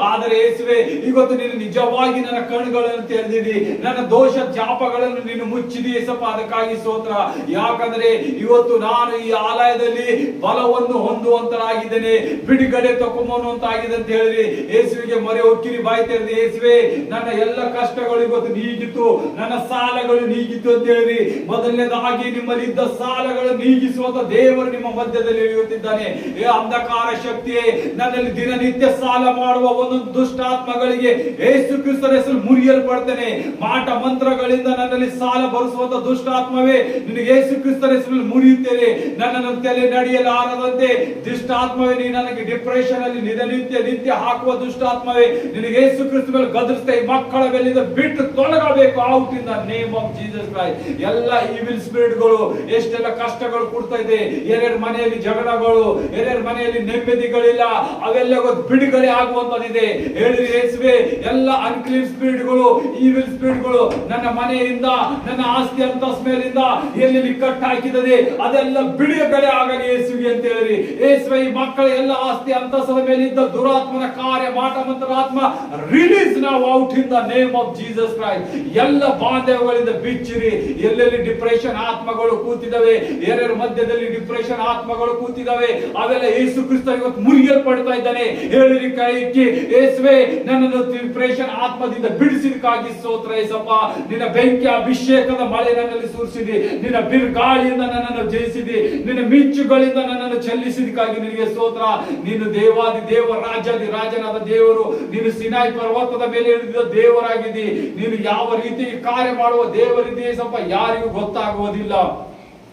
ಆದರೆ ಯೇಸುವೆ ಇವತ್ತು ನೀನು ನಿಜವಾಗಿ ನನ್ನ ಕಣ್ಣುಗಳನ್ನು ತೆರೆದಿದಿ, ನನ್ನ ದೋಷ ಜಾಪಗಳನ್ನು ನೀನು ಮುಚ್ಚಿದಿ ಯೇಸಪ್ಪ. ಅದಕ್ಕಾಗಿ ಸ್ತೋತ್ರ. ಯಾಕಂದ್ರೆ ಇವತ್ತು ನಾನು ಈ ಆಲಯದಲ್ಲಿ ಬಲವನ್ನು ಹೊಂದುವಂತನಾಗಿದ್ದೇನೆ, ಬಿಡುಗಡೆ ತಗೊಂಬನ್ನುವಂತಾಗಿದೆ ಅಂತ ಹೇಳಿದ್ರಿ. ಯೇಸುವಿಗೆ ಮೊರೆ ಹೊಕ್ಕಿರಿ, ಬಾಯಿ ತೆರೆದಿ, ಯೇಸುವೆ ನನ್ನ ಎಲ್ಲ ಕಷ್ಟಗಳು ಇವತ್ತು ನೀಗಿತ್ತು, ನನ್ನ ಸಾಲಗಳು ನೀಗಿತ್ತು ಅಂತ ಹೇಳಿರಿ. ಮೊದಲನೇದಾಗಿ ನಿಮ್ಮಲ್ಲಿ ಇದ್ದ ಸಾಲಗಳು ನೀಗಿಸುವಂತ ದೇವರು ನಿಮ್ಮ ಮಧ್ಯದಲ್ಲಿ ಇಳಿಯುತ್ತಿದ್ದಾನೆ. ಅಂಧಕಾರ ಶಕ್ತಿಯೇ, ನನ್ನಲ್ಲಿ ದಿನನಿತ್ಯ ಸಾಲ ಮಾಡುವ ಒಂದೊಂದು ದುಷ್ಟಾತ್ಮಗಳಿಗೆ ಯೇಸು ಕ್ರಿಸ್ತನ ಹೆಸರು ಮುರಿಯಲ್ಪಡ್ತೇನೆ. ಮಾಟ ಮಂತ್ರಗಳಿಂದ ನನ್ನಲ್ಲಿ ಸಾಲ ಬರಿಸುವಂತ ದುಷ್ಟಾತ್ಮವೇ, ನಿನಗೆ ಯೇಸು ಕ್ರಿಸ್ತನ ಹೆಸರಲ್ಲಿ ಮುರಿಯುತ್ತೇನೆ. ನನ್ನನ್ನು ತಲೆ ನಡೆಯಲಾರದಂತೆ ದುಷ್ಟಾತ್ಮವೇ, ನೀ ನನಗೆ ಡಿಪ್ರೆಷನ್ ಅಲ್ಲಿ ನಿತ್ಯ ಹಾಕುವ ದುಷ್ಟಾತ್ಮವೇ, ನಿನಗೆ ಯೇಸು ಕ್ರಿಸ್ತ ಮೇಲೆ ಗದರಿಸ್ತಾ ಈ ಮಕ್ಕಳ ಮೇಲಿಂದ ಬಿಟ್ಟು ತೊಲಗಬೇಕು out in the name of Jesus Christ. ಎಲ್ಲ ಈವಿಲ್ ಸ್ಪಿರಿಟ್ಗಳು ಎಷ್ಟೆಲ್ಲ ಕಷ್ಟಗಳು ಕೊಡ್ತಾ ಇದೆ, ಎರಡ್ ಮನೆಯಲ್ಲಿ ಜಗಳಗಳು, ಎರಡ್ ಮನೆಯಲ್ಲಿ ನೆಮ್ಮದಿಗಳಿಲ್ಲ, ಅವೆಲ್ಲ ಬಿಡುಗಡೆ ಆಗುವಂತದಿದೆ. ಹೇಳಿರಿ ಯೇಸುವೆ, ಎಲ್ಲ ಅನ್ಕ್ಲೀನ್ ಸ್ಪಿರಿಟ್ಗಳು, ಈವಿಲ್ ಸ್ಪಿರಿಟ್ಗಳು ನನ್ನ ಮನೆಯಿಂದ, ನನ್ನ ಆಸ್ತಿ ಅಂತಸ್ತ ಮೇಲಿಂದ ಎಲ್ಲಿ ಕಟ್ ಹಾಕಿದರೆ ಅದೆಲ್ಲ ಬಿಡುಗಡೆ ಆಗಲಿ ಯೇಸುವಿಗೆ ಅಂತ ಹೇಳಿರಿ. ಯೇಸುವೆ, ಈ ಮಕ್ಕಳ ಎಲ್ಲ ಆಸ್ತಿ ಅಂತಸ್ತರ ಮೇಲಿದ್ದ ದುರಾತ್ಮನ ಕಾರ್ಯ, ಮಾಟ ಮಂತ್ರ ಆತ್ಮ ರಿಲೀಸ್ ನಾವು out in the name of Jesus Christ. ಎಲ್ಲ ಬಾಂಧವ್ಯಗಳಿಂದ ಬಿಚ್ಚಿರಿ. ಎಲ್ಲೆಲ್ಲಿ ಡಿಪ್ರೆಷನ್ ಆತ್ಮಗಳು ಕೂತಿದ್ದಾವೆ, ಎರರ ಮಧ್ಯದಲ್ಲಿ ಡಿಪ್ರೆಷನ್ ಆತ್ಮಗಳು ಕೂತಿದ್ದಾವೆ, ಅವೆಲ್ಲ ಯೇಸು ಕ್ರಿಸ್ತ ಇವತ್ತು ಮುರಿಯಲ್ಪಡ್ತಾ ಇದ್ದಾನೆ. ಹೇಳಿರಿ ಕೈ ಇಕ್ಕಿ, ಯೇಸುವೆ ನನ್ನನ್ನು ಡಿಪ್ರೆಷನ್ ಆತ್ಮದಿಂದ ಬಿಡಿಸಿದಕ್ಕಾಗಿ ಸ್ತೋತ್ರ ಯೇಸಪ್ಪ. ನಿನ್ನ ಬೆಂಕಿ ಅಭಿಷೇಕದ ಮಳೆ ನನ್ನಲ್ಲಿ ಸುರಿಸಿದಿ, ನಿನ್ನ ಬಿರುಗಾಳಿಯಿಂದ ನನ್ನನ್ನು ಜಯಿಸಿದಿ, ನಿನ್ನ ಮಿಂಚುಗಳಿಂದ ನನ್ನನ್ನು ಚೆಲ್ಲಿಸಿದಕ್ಕಾಗಿ ನಿನಗೆ ಸ್ತೋತ್ರ. ನೀನು ದೇವಾದಿ ದೇವ, ರಾಜಾದಿ ರಾಜನಾದ ದೇವರು, ನೀನು ಸಿನಾಯಿ ಪರ್ವತದ ಮೇಲೆ ಇಳಿದ ದೇವರಾಗಿದ್ದಿ. ನೀನು ಯಾವ ರೀತಿ ಕಾರ್ಯ ಮಾಡುವ ದೇವರಿದ್ದಿ ಯೇಸಪ್ಪ, ಯಾರಿಗೂ ಗೊತ್ತಾಗುವುದಿಲ್ಲ.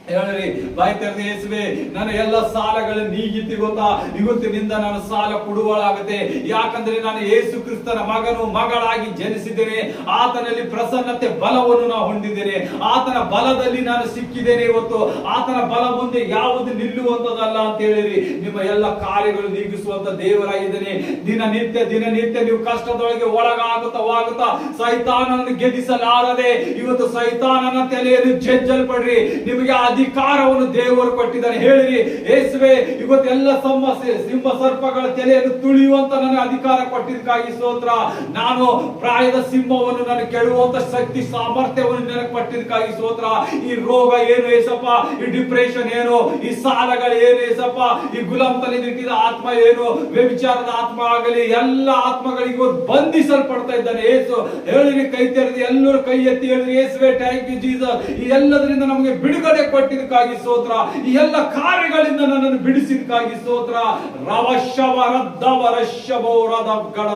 ಹೇಳಿರಿ ಬಾಯಿ ತೆರೆದು, ಯೇಸುವೆ ನನ್ನ ಎಲ್ಲ ಸಾಲಗಳು ನೀಗಿತಿ ಗೊತ್ತಾ, ಇವತ್ತಿನಿಂದ ನಾನು ಸಾಲ ಕೊಡುವಳಾಗುತ್ತೆ. ಯಾಕಂದ್ರೆ ನಾನು ಯೇಸು ಕ್ರಿಸ್ತನ ಮಗನು, ಮಗಳಾಗಿ ಜನಿಸಿದ್ದೇನೆ. ಆತನಲ್ಲಿ ಪ್ರಸನ್ನತೆ ಬಲವನ್ನು ನಾವು ಹೊಂದಿದ್ದೇನೆ, ಆತನ ಬಲದಲ್ಲಿ ನಾನು ಸಿಕ್ಕಿದ್ದೇನೆ. ಇವತ್ತು ಆತನ ಬಲ ಮುಂದೆ ಯಾವುದು ನಿಲ್ಲುವಂತದಲ್ಲ ಅಂತ ಹೇಳಿರಿ. ನಿಮ್ಮ ಎಲ್ಲ ಕಾರ್ಯಗಳು ನೀಗಿಸುವಂತ ದೇವರಾಗಿದ್ದೇನೆ. ದಿನನಿತ್ಯ ನೀವು ಕಷ್ಟದೊಳಗೆ ಒಳಗಾಗುತ್ತಾ ಸೈತಾನನನ್ನು ಗೆದ್ದಿಸಲಾರದೆ ಇವತ್ತು ಸೈತಾನನ ತಲೆಯಲ್ಲಿ ಜಜ್ಜಲ್ಪಡ್ರಿ. ನಿಮಗೆ ಅಧಿಕಾರವನ್ನು ದೇವರು ಕೊಟ್ಟಿದ್ದಾನೆ. ಹೇಳಿರಿ ಯೇಸುವೆ, ಇವತ್ತೆಲ್ಲ ಸಿಂಹ ಸರ್ಪಗಳ ತಲೆಯನ್ನು ತುಳಿಯುವಂತ ನನಗೆ ಅಧಿಕಾರ ಕೊಟ್ಟಿದ್ದಕ್ಕಾಗಿ ಸ್ತೋತ್ರ. ನಾನು ಪ್ರಾಯದ ಸಿಂಹವನ್ನು ನನಗೆ ಕೆಡುವಂತ ಶಕ್ತಿ ಸಾಮರ್ಥ್ಯವನ್ನು ನನಗೆ ಕೊಟ್ಟಿದ್ದಕ್ಕಾಗಿ ಸ್ತೋತ್ರ. ಈ ರೋಗ ಏನು ಯೇಸಪ್ಪ, ಈ ಡಿಪ್ರೆಷನ್ ಏನು, ಈ ಸಾಲಗಳು ಏನು ಯೇಸಪ್ಪ, ಈ ಗುಲಾಮತನ ಇಟ್ಟಿದ ಆತ್ಮ ಏನು, ವ್ಯಭಿಚಾರದ ಆತ್ಮ ಆಗಲಿ, ಎಲ್ಲ ಆತ್ಮಗಳಿಗೂ ಬಂಧಿಸಲ್ಪಡ್ತಾ ಇದ್ದಾನೆ ಯೇಸು. ಹೇಳಿರಿ ಕೈ ತೆರೆದು ಎಲ್ಲರೂ ಕೈ ಎತ್ತಿ ಹೇಳಿರಿ, ಯೇಸುವೆ ಥ್ಯಾಂಕ್ ಯು ಜೀಸಸ್, ಈ ಎಲ್ಲದರಿಂದ ನಮಗೆ ಬಿಡುಗಡೆ ಕೊಟ್ಟಿದ್ದಕ್ಕಾಗಿ ಸ್ತೋತ್ರ. ಈ ಎಲ್ಲ ಕಾರ್ಯಗಳಿಂದ ನನ್ನನ್ನು ಬಿಡಿಸಿದಕ್ಕಾಗಿ ಸ್ತೋತ್ರ. ರವಶವರದ್ದವರಶಬೋರದ